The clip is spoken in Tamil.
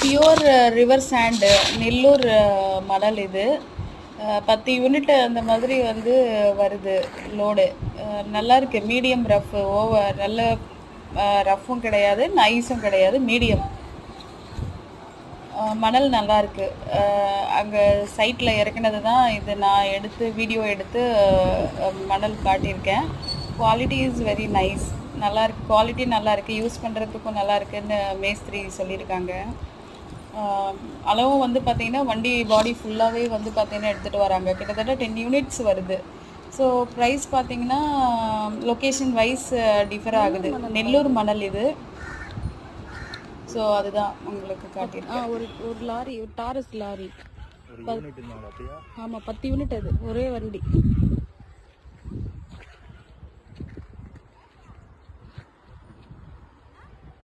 பியூர் ரிவர் சாண்டு நெல்லூர் மணல் இது 10 யூனிட் அந்த மாதிரி வந்து வருது லோடு. நல்லா இருக்கு. மீடியம் ரஃப், ஓவர் நல்ல ரஃப்பும் கிடையாது, நைஸும் கிடையாது, மீடியம். மணல் நல்லா இருக்கு. அங்கே சைட்டில் இறக்குனது தான் இது. நான் எடுத்து வீடியோ எடுத்து மணல் காட்டியிருக்கேன். Quality is very nice. நல்லா இருக்கு. குவாலிட்டி நல்லா இருக்குது, யூஸ் பண்ணுறதுக்கும் நல்லா இருக்குன்னு மேஸ்திரி சொல்லியிருக்காங்க. அளவும் வந்து பார்த்திங்கன்னா வண்டி பாடி ஃபுல்லாகவே வந்து பார்த்திங்கன்னா எடுத்துகிட்டு வராங்க. கிட்டத்தட்ட 10 யூனிட்ஸ் வருது. ஸோ ப்ரைஸ் பார்த்திங்கன்னா லொக்கேஷன் வைஸ் டிஃபர் ஆகுது. நெல்லூர் மணல் இது. ஸோ அதுதான் உங்களுக்கு காட்டியிருக்கேன். ஒரு லாரி, ஒரு டாரஸ் லாரி. ஆமாம், 10 யூனிட் அது ஒரே வண்டி.